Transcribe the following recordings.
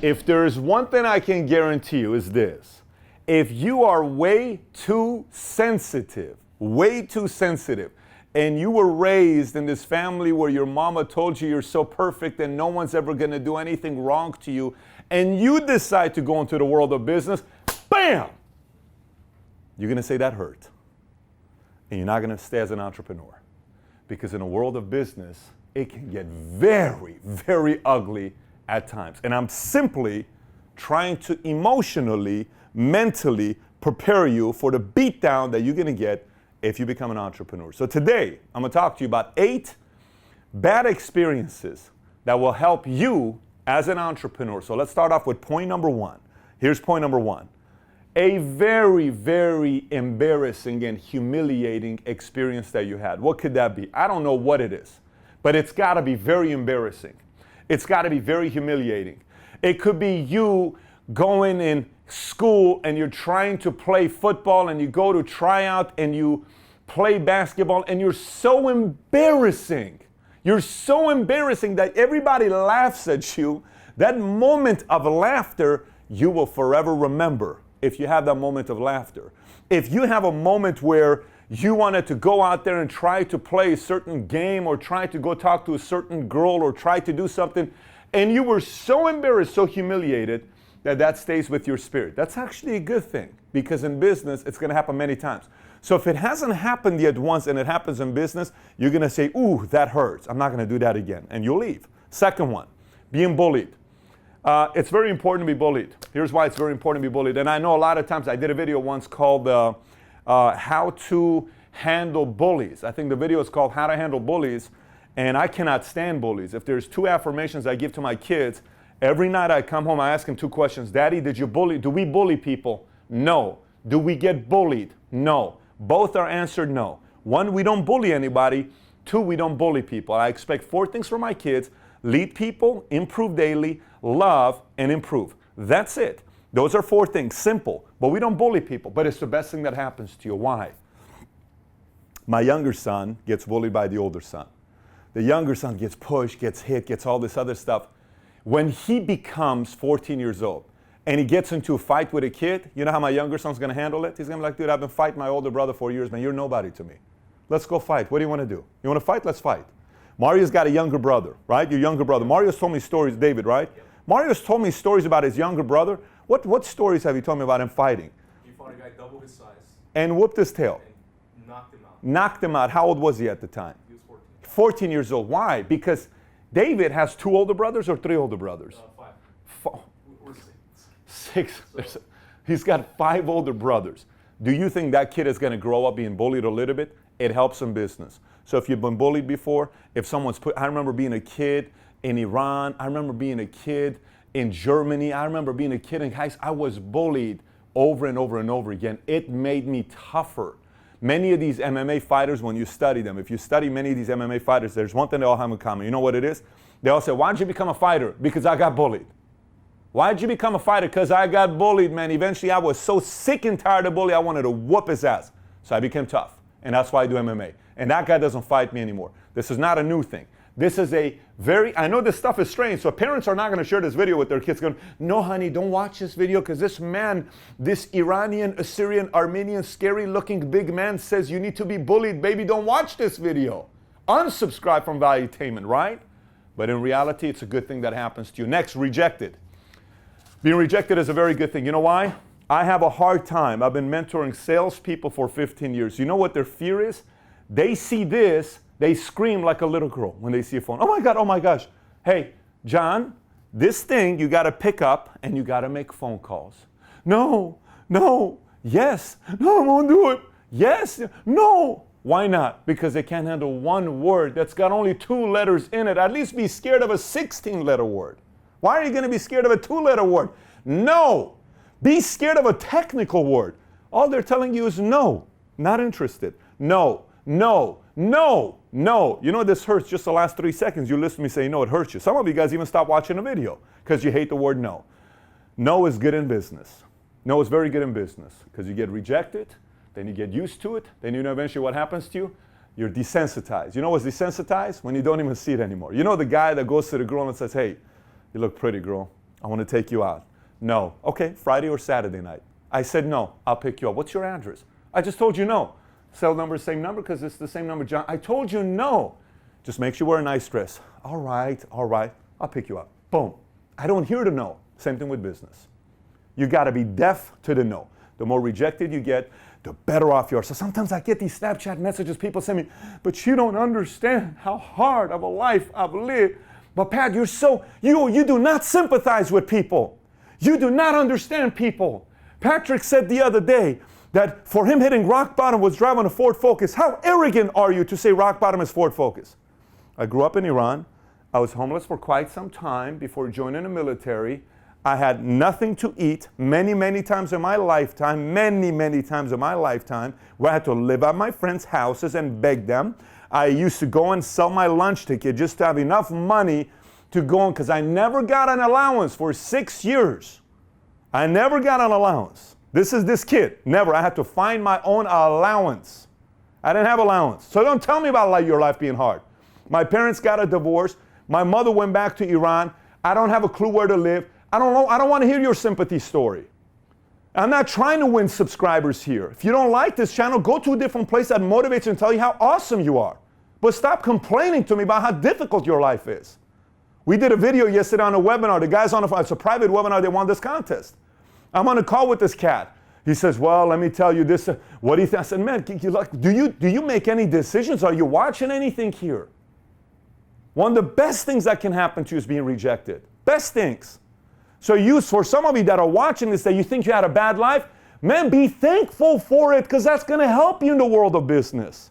If there is one thing I can guarantee you is this. If you are way too sensitive, and you were raised in this family where your mama told you you're so perfect and no one's ever going to do anything wrong to you, and you decide to go into the world of business, bam! You're going to say that hurt. And you're not going to stay as an entrepreneur. Because in a world of business, it can get very, very ugly at times. And I'm simply trying to emotionally, mentally prepare you for the beatdown that you're going to get if you become an entrepreneur. So today, I'm going to talk to you about 8 bad experiences that will help you as an entrepreneur. So let's start off with point number 1. Here's point number 1. A very, very embarrassing and humiliating experience that you had. What could that be? I don't know what it is, but it's got to be very embarrassing. It's got to be very humiliating. It could be you going in school and you're trying to play football and you go to try out and you play basketball and you're so embarrassing. You're so embarrassing that everybody laughs at you. That moment of laughter you will forever remember if you have that moment of laughter. If you have a moment where you wanted to go out there and try to play a certain game or try to go talk to a certain girl or try to do something and you were so embarrassed, so humiliated, that stays with your spirit. That's actually a good thing because in business, it's going to happen many times. So if it hasn't happened yet once and it happens in business, you're going to say, ooh, that hurts. I'm not going to do that again. And you'll leave. Second one, being bullied. It's very important to be bullied. Here's why it's very important to be bullied. And I know a lot of times I did a video once called How to Handle Bullies. I think the video is called How to Handle Bullies. And I cannot stand bullies. If there's 2 affirmations I give to my kids, every night I come home, I ask them 2 questions. Daddy, do we bully people? No. Do we get bullied? No. Both are answered no. 1, we don't bully anybody. 2, we don't bully people. I expect 4 things from my kids. Lead people, improve daily, love, and improve. That's it. Those are 4 things, simple. But we don't bully people. But it's the best thing that happens to you. Why? My younger son gets bullied by the older son. The younger son gets pushed, gets hit, gets all this other stuff. When he becomes 14 years old and he gets into a fight with a kid, you know how my younger son's going to handle it? He's going to be like, dude, I've been fighting my older brother for years, man. You're nobody to me. Let's go fight. What do you want to do? You want to fight? Let's fight. Mario's got a younger brother, right? Your younger brother. Mario's told me stories, David, right? Yep. Mario's told me stories about his younger brother. What stories have you told me about him fighting? He fought a guy double his size. And whooped his tail. And knocked him out. Knocked him out. How old was he at the time? He was 14. 14 years old. Why? Because David has 2 older brothers or 3 older brothers? 5. Or 6. He's got 5 older brothers. Do you think that kid is going to grow up being bullied a little bit? It helps in business. So if you've been bullied before, if someone's I remember being a kid in Iran. I remember being a kid in Germany. I remember being a kid in high school. I was bullied over and over and over again. It made me tougher. Many of these MMA fighters, when you study them, if you study many of these MMA fighters, there's one thing they all have in common. You know what it is? They all say, why did you become a fighter? Because I got bullied. Why did you become a fighter? Because I got bullied, man. Eventually, I was so sick and tired of bullying, I wanted to whoop his ass. So I became tough. And that's why I do MMA. And that guy doesn't fight me anymore. This is not a new thing. This is a I know this stuff is strange, so parents are not going to share this video with their kids going, no, honey, don't watch this video because this man, this Iranian, Assyrian, Armenian, scary-looking big man says you need to be bullied. Baby, don't watch this video. Unsubscribe from Valuetainment, right? But in reality, it's a good thing that happens to you. Next, rejected. Being rejected is a very good thing. You know why? I have a hard time. I've been mentoring salespeople for 15 years. You know what their fear is? They see this, they scream like a little girl when they see a phone. Oh my God, oh my gosh. Hey, John, this thing you got to pick up and you got to make phone calls. No, yes, no, I won't do it. Yes, no. Why not? Because they can't handle one word that's got only 2 letters in it. At least be scared of a 16-letter word. Why are you going to be scared of a 2-letter word? No. Be scared of a technical word. All they're telling you is no, not interested. No. You know this hurts just the last 3 seconds. You listen to me say no, it hurts you. Some of you guys even stop watching a video because you hate the word no. No is good in business. No is very good in business because you get rejected, then you get used to it, then you know eventually what happens to you? You're desensitized. You know what's desensitized? When you don't even see it anymore. You know the guy that goes to the girl and says, hey, you look pretty, girl. I want to take you out. No. Okay, Friday or Saturday night. I said no, I'll pick you up. What's your address? I just told you no. Cell number, same number, because it's the same number, John. I told you no. Just make sure you wear a nice dress. All right, I'll pick you up. Boom. I don't hear the no. Same thing with business. You got to be deaf to the no. The more rejected you get, the better off you are. So sometimes I get these Snapchat messages, people send me, but you don't understand how hard of a life I've lived. But Pat, you do not sympathize with people. You do not understand people. Patrick said the other day that for him hitting rock bottom was driving a Ford Focus. How arrogant are you to say rock bottom is Ford Focus? I grew up in Iran. I was homeless for quite some time before joining the military. I had nothing to eat many times in my lifetime, many times in my lifetime, where I had to live at my friends' houses and beg them. I used to go and sell my lunch ticket just to have enough money to go on, because I never got an allowance for 6 years. I never got an allowance. This is this kid. Never. I had to find my own allowance. I didn't have allowance. So don't tell me about your life being hard. My parents got a divorce. My mother went back to Iran. I don't have a clue where to live. I don't know. I don't want to hear your sympathy story. I'm not trying to win subscribers here. If you don't like this channel, go to a different place that motivates you and tell you how awesome you are. But stop complaining to me about how difficult your life is. We did a video yesterday on a webinar. The guy's on it's a private webinar. They won this contest. I'm on a call with this cat. He says, well, let me tell you this. What do you think? I said, man, do you make any decisions? Are you watching anything here? One of the best things that can happen to you is being rejected. Best things. So for some of you that are watching this, that you think you had a bad life, man, be thankful for it, because that's going to help you in the world of business.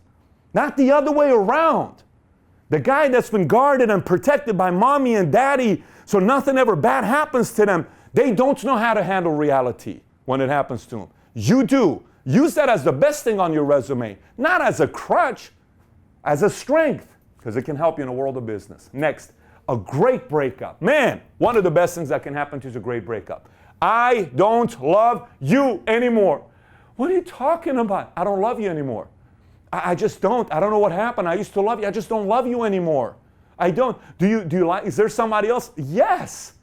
Not the other way around. The guy that's been guarded and protected by mommy and daddy so nothing ever bad happens to them, they don't know how to handle reality when it happens to them. You do. Use that as the best thing on your resume, not as a crutch, as a strength, because it can help you in the world of business. Next, a great breakup. Man, one of the best things that can happen to you is a great breakup. I don't love you anymore. What are you talking about? I don't love you anymore. I just don't. I don't know what happened. I used to love you. I just don't love you anymore. I don't. Do you like, is there somebody else? Yes.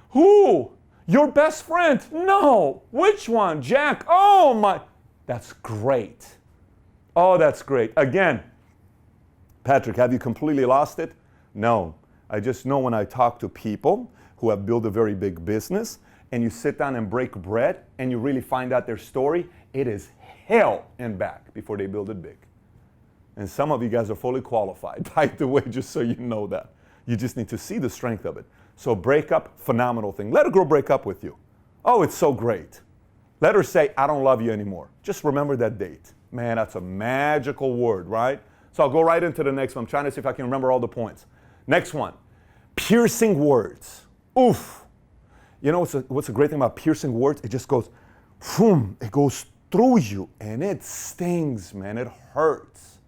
Who? Your best friend? No. Which one? Jack? Oh my. That's great. Oh, that's great. Again, Patrick, have you completely lost it? No. I just know when I talk to people who have built a very big business and you sit down and break bread and you really find out their story, it is hell and back before they build it big. And some of you guys are fully qualified, by the way, just so you know that. You just need to see the strength of it. So breakup, phenomenal thing. Let a girl break up with you. Oh, it's so great. Let her say, I don't love you anymore. Just remember that date. Man, that's a magical word, right? So I'll go right into the next one. I'm trying to see if I can remember all the points. Next one, piercing words. Oof. You know what's a great thing about piercing words? It just goes, boom, it goes through you and it stings, man. It hurts.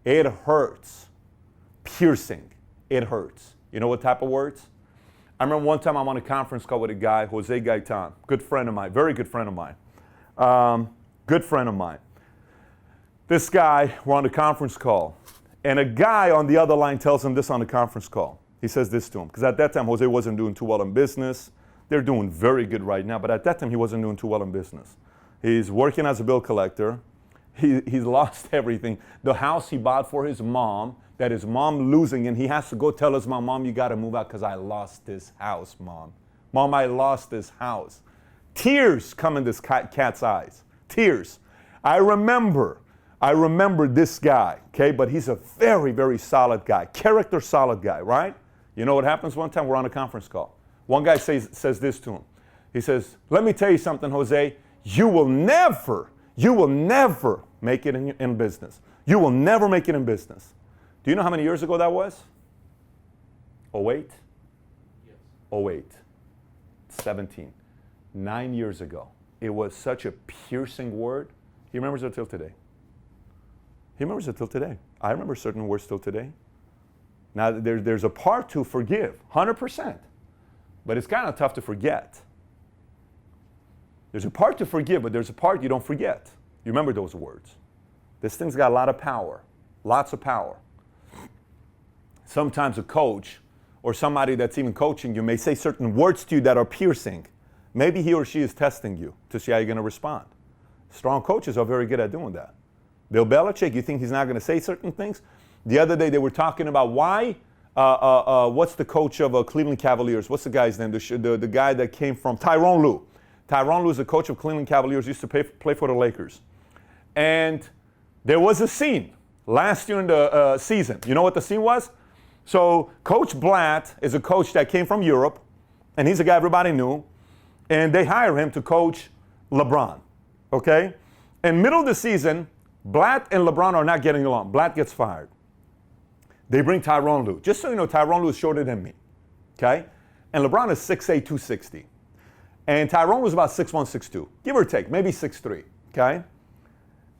It hurts. Piercing, it hurts. You know what type of words? I remember one time I'm on a conference call with a guy, Jose Gaitan, good friend of mine, very good friend of mine. Good friend of mine. This guy, we're on a conference call. And a guy on the other line tells him this on the conference call. He says this to him, because at that time Jose wasn't doing too well in business. They're doing very good right now, but at that time he wasn't doing too well in business. He's working as a bill collector. He's lost everything. The house he bought for his mom, that his mom losing, and he has to go tell his mom, Mom, you got to move out because I lost this house, Mom. Mom, I lost this house. Tears come in this cat's eyes. Tears. I remember this guy, okay? But he's a very solid guy. Character solid guy, right? You know what happens one time? We're on a conference call. One guy says this to him. He says, let me tell you something, Jose. You will never make it in business. You will never make it in business. Do you know how many years ago that was? 08? Yes. 08. 17. 9 years ago. It was such a piercing word. He remembers it till today. He remembers it till today. I remember certain words till today. Now, there's a part to forgive, 100%. But it's kind of tough to forget. There's a part to forgive, but there's a part you don't forget. You remember those words. This thing's got a lot of power. Lots of power. Sometimes a coach or somebody that's even coaching you may say certain words to you that are piercing. Maybe he or she is testing you to see how you're going to respond. Strong coaches are very good at doing that. Bill Belichick, you think he's not going to say certain things? The other day they were talking about why, what's the coach of Cleveland Cavaliers? What's the guy's name? The guy that came from Tyronn Lue. Tyronn Lue is the coach of Cleveland Cavaliers, used to play for the Lakers. And there was a scene last year in the season. You know what the scene was? So Coach Blatt is a coach that came from Europe, and he's a guy everybody knew, and they hire him to coach LeBron, okay? In middle of the season, Blatt and LeBron are not getting along. Blatt gets fired. They bring Tyronn Lue. Just so you know, Tyronn Lue is shorter than me, okay? And LeBron is 6'8", 260. And Tyronn was about 6'1", 6'2", give or take, maybe 6'3", okay?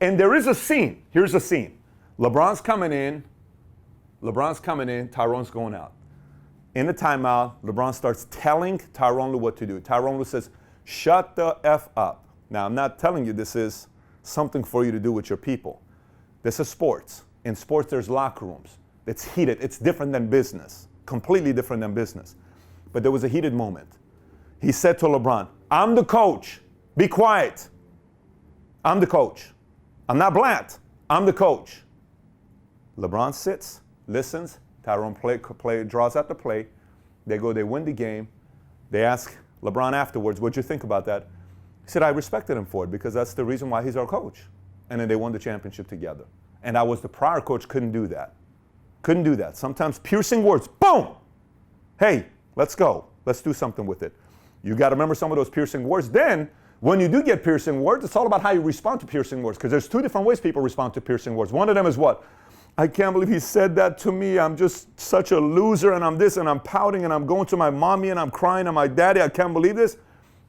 And there is a scene. Here's the scene. LeBron's coming in, Tyron's going out. In the timeout, LeBron starts telling Tyronn Lue what to do. Tyronn Lue says, shut the F up. Now, I'm not telling you this is something for you to do with your people. This is sports. In sports, there's locker rooms. It's heated. It's different than business. Completely different than business. But there was a heated moment. He said to LeBron, I'm the coach. Be quiet. I'm the coach. I'm not Blatt. I'm the coach. LeBron sits, listens. Tyronn draws out the play. They go, they win the game. They ask LeBron afterwards, what'd you think about that? He said, I respected him for it because that's the reason why he's our coach. And then they won the championship together. And I was the prior coach, couldn't do that. Couldn't do that. Sometimes piercing words, boom! Hey, let's go. Let's do something with it. You got to remember some of those piercing words. Then, when you do get piercing words, it's all about how you respond to piercing words because there's two different ways people respond to piercing words. One of them is what? I can't believe he said that to me. I'm just such a loser and I'm this and I'm pouting and I'm going to my mommy and I'm crying and my daddy. I can't believe this.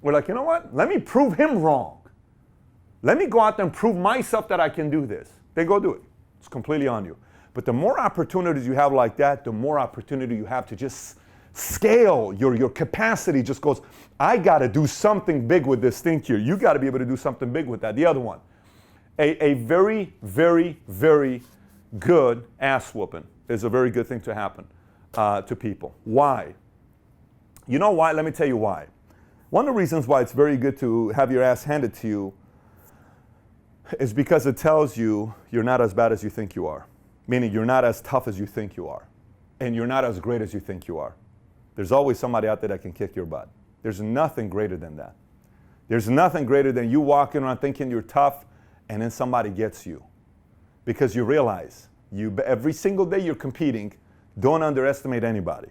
We're like, you know what? Let me prove him wrong. Let me go out there and prove myself that I can do this. They go do it. It's completely on you. But the more opportunities you have like that, the more opportunity you have to just scale. Your capacity just goes, I got to do something big with this thing here. You got to be able to do something big with that. The other one, a very, very, very good ass whooping is a very good thing to happen to people. Why? You know why? Let me tell you why. One of the reasons why it's very good to have your ass handed to you is because it tells you you're not as bad as you think you are. Meaning you're not as tough as you think you are. And you're not as great as you think you are. There's always somebody out there that can kick your butt. There's nothing greater than that. There's nothing greater than you walking around thinking you're tough and then somebody gets you. Because you realize every single day you're competing, don't underestimate anybody.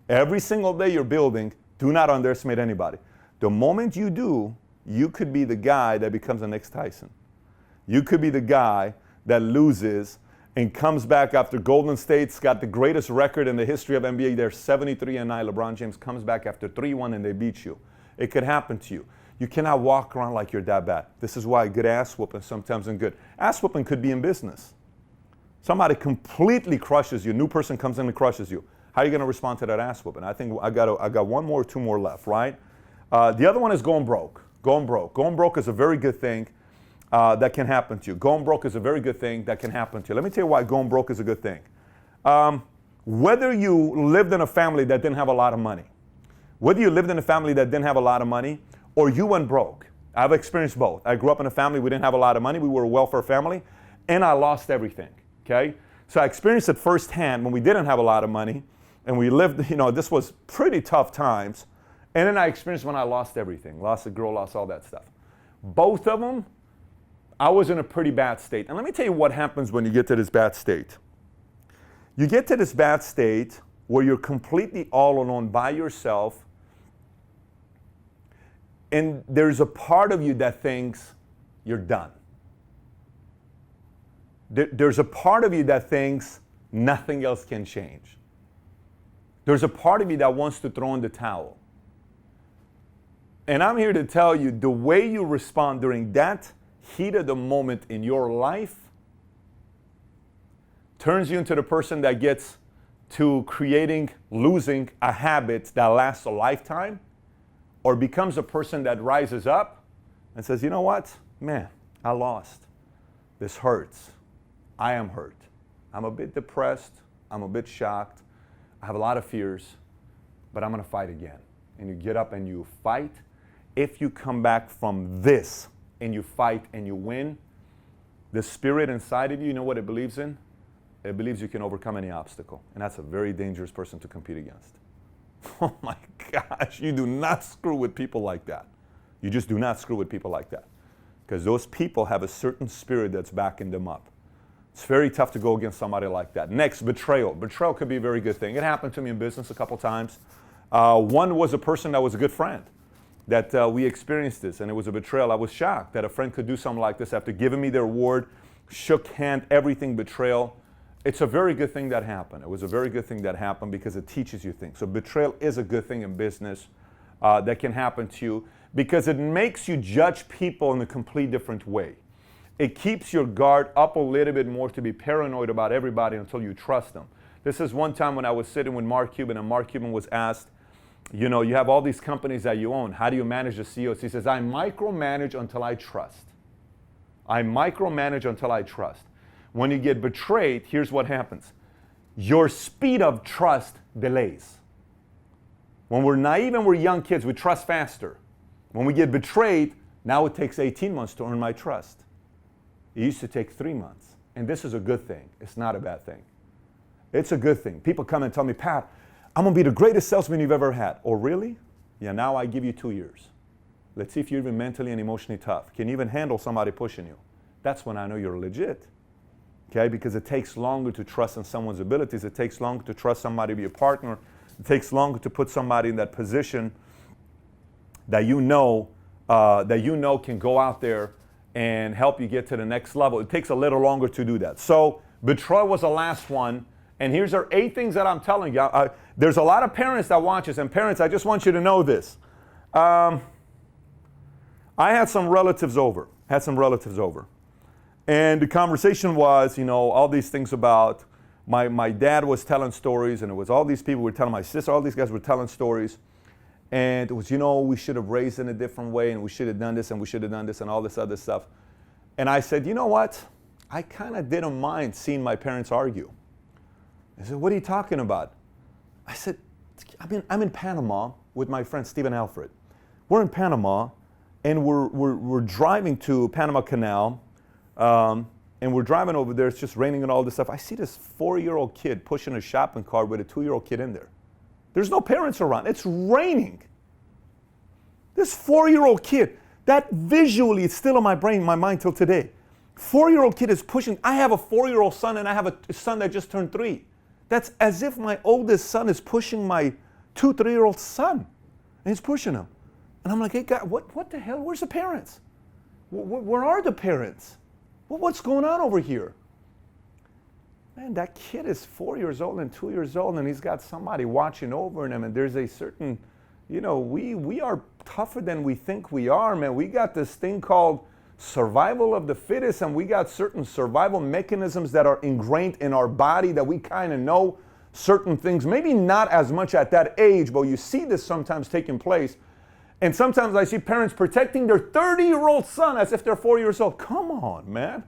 Every single day you're building, do not underestimate anybody. The moment you do, you could be the guy that becomes the next Tyson. You could be the guy that loses and comes back after Golden State's got the greatest record in the history of NBA. They're 73-9. LeBron James comes back after 3-1 and they beat you. It could happen to you. You cannot walk around like you're that bad. This is why good ass whooping sometimes isn't good. Ass whooping could be in business. Somebody completely crushes you. A new person comes in and crushes you. How are you going to respond to that ass whooping? I think I got one more or two more left, right? The other one is going broke. Going broke. Going broke is a very good thing that can happen to you. Going broke is a very good thing that can happen to you. Let me tell you why going broke is a good thing. Whether you lived in a family that didn't have a lot of money, whether you lived in a family that didn't have a lot of money, or you went broke. I've experienced both. I grew up in a family, we didn't have a lot of money, we were a welfare family, and I lost everything, okay? So I experienced it firsthand when we didn't have a lot of money, and we lived, this was pretty tough times, and then I experienced when I lost everything, lost a girl, lost all that stuff. Both of them, I was in a pretty bad state. And let me tell you what happens when you get to this bad state. You get to this bad state where you're completely all alone by yourself, and there's a part of you that thinks you're done. There's a part of you that thinks nothing else can change. There's a part of you that wants to throw in the towel. And I'm here to tell you, the way you respond during that heat of the moment in your life turns you into the person that gets to losing a habit that lasts a lifetime, or becomes a person that rises up and says, you know what? Man, I lost. This hurts. I am hurt. I'm a bit depressed. I'm a bit shocked. I have a lot of fears. but I'm going to fight again. And you get up and you fight. If you come back from this and you fight and you win, the spirit inside of you, you know what it believes in? It believes you can overcome any obstacle. And that's a very dangerous person to compete against. Oh my gosh, you do not screw with people like that. You just do not screw with people like that. Because those people have a certain spirit that's backing them up. It's very tough to go against somebody like that. Next, betrayal. Betrayal could be a very good thing. It happened to me in business a couple times. One was a person that was a good friend that we experienced this, and it was a betrayal. I was shocked that a friend could do something like this after giving me their word, shook hand, everything, betrayal. It's a very good thing that happened. It was a very good thing that happened because it teaches you things. So betrayal is a good thing in business that can happen to you because it makes you judge people in a complete different way. It keeps your guard up a little bit more to be paranoid about everybody until you trust them. This is one time when I was sitting with Mark Cuban, and Mark Cuban was asked, you know, you have all these companies that you own. How do you manage the CEOs? He says, I micromanage until I trust. I micromanage until I trust. When you get betrayed, here's what happens. Your speed of trust delays. When we're naive and we're young kids, we trust faster. When we get betrayed, now it takes 18 months to earn my trust. It used to take 3 months. And this is a good thing. It's not a bad thing. It's a good thing. People come and tell me, Pat, I'm going to be the greatest salesman you've ever had. Oh, really? Yeah, now I give you 2 years. Let's see if you're even mentally and emotionally tough. Can you even handle somebody pushing you? That's when I know you're legit. Okay, because it takes longer to trust in someone's abilities. It takes longer to trust somebody to be a partner. It takes longer to put somebody in that position that you know can go out there and help you get to the next level. It takes a little longer to do that. So betrayal was the last one. And here's our 8 things that I'm telling you. There's a lot of parents that watch this. And parents, I just want you to know this. I had some relatives over. And the conversation was, you know, all these things about my dad was telling stories, and it was all these people were telling, my sister, all these guys were telling stories. And it was, you know, we should have raised in a different way, and we should have done this, and we should have done this, and all this other stuff. And I said, you know what? I kind of didn't mind seeing my parents argue. I said, what are you talking about? I said, I'm in Panama with my friend Stephen Alfred. We're in Panama, and we're driving to Panama Canal. And we're driving over there, it's just raining and all this stuff. I see this 4-year-old kid pushing a shopping cart with a 2-year-old kid in there. There's no parents around. It's raining. This 4-year-old kid, that visually, it's still in my brain, my mind till today. 4-year-old kid is pushing. I have a 4-year-old son, and I have a son that just turned 3. That's as if my oldest son is pushing my 3-year-old son. And he's pushing him. And I'm like, hey, God, what the hell? Where's the parents? Where are the parents? What's going on over here? Man, that kid is 4 years old and 2 years old, and he's got somebody watching over him, and there's a certain, you know, we are tougher than we think we are, man. We got this thing called survival of the fittest, and we got certain survival mechanisms that are ingrained in our body that we kind of know certain things, maybe not as much at that age, but you see this sometimes taking place. And sometimes I see parents protecting their 30-year-old son as if they're 4 years old. Come on, man.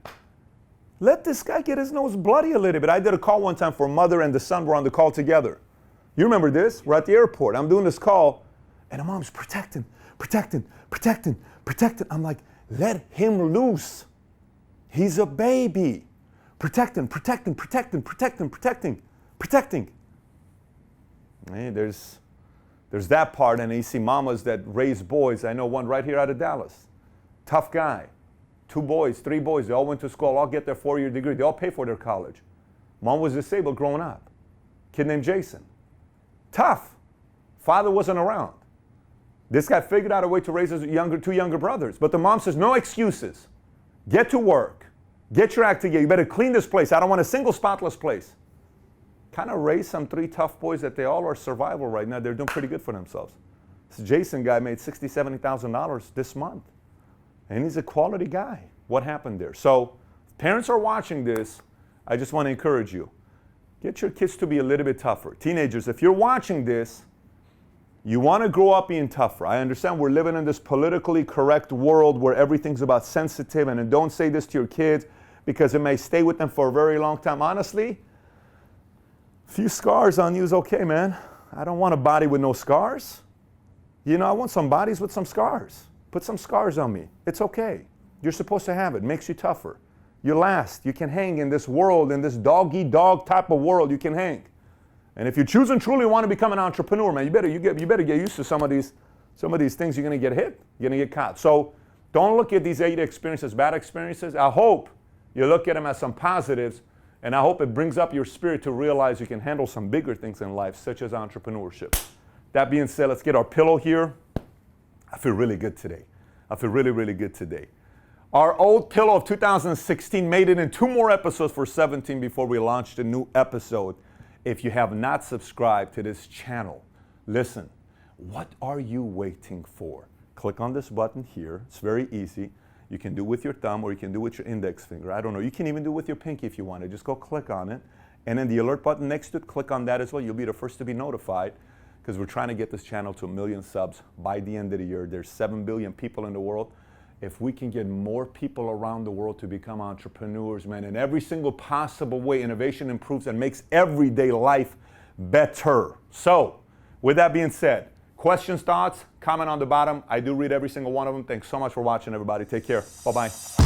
Let this guy get his nose bloody a little bit. I did a call one time for a mother and the son were on the call together. You remember this? We're at the airport. I'm doing this call, and the mom's protecting. I'm like, let him loose. He's a baby. Protecting. Hey, there's that part, and you see mamas that raise boys. I know one right here out of Dallas. Tough guy. 2 boys, 3 boys. They all went to school, all get their 4-year degree. They all pay for their college. Mom was disabled growing up. Kid named Jason. Tough. Father wasn't around. This guy figured out a way to raise his 2 younger brothers. But the mom says, no excuses. Get to work. Get your act together. You better clean this place. I don't want a single spotless place. Kind of raised some 3 tough boys that they all are survival right now. They're doing pretty good for themselves. This Jason guy made $60,000, $70,000 this month. And he's a quality guy. What happened there? So if parents are watching this, I just want to encourage you. Get your kids to be a little bit tougher. Teenagers, if you're watching this, you want to grow up being tougher. I understand we're living in this politically correct world where everything's about sensitive, and don't say this to your kids because it may stay with them for a very long time. Honestly, a few scars on you is okay, man. I don't want a body with no scars. You know, I want some bodies with some scars. Put some scars on me. It's okay. You're supposed to have it. It makes you tougher. You last. You can hang in this world, in this dog-eat-dog type of world, you can hang. And if you choose and truly want to become an entrepreneur, man, you better get used to some of these things. You're going to get hit. You're going to get caught. So don't look at these 8 experiences, bad experiences. I hope you look at them as some positives, and I hope it brings up your spirit to realize you can handle some bigger things in life, such as entrepreneurship. That being said, let's get our pillow here. I feel really good today. I feel really, really good today. Our old pillow of 2016 made it in 2 more episodes for 17 before we launched a new episode. If you have not subscribed to this channel, listen, what are you waiting for? Click on this button here. It's very easy. You can do it with your thumb or you can do it with your index finger. I don't know. You can even do it with your pinky if you want to. Just go click on it. And then the alert button next to it, click on that as well. You'll be the first to be notified because we're trying to get this channel to 1 million subs by the end of the year. There's 7 billion people in the world. If we can get more people around the world to become entrepreneurs, man, in every single possible way, innovation improves and makes everyday life better. So, with that being said, questions, thoughts, comment on the bottom. I do read every single one of them. Thanks so much for watching, everybody. Take care. Bye-bye.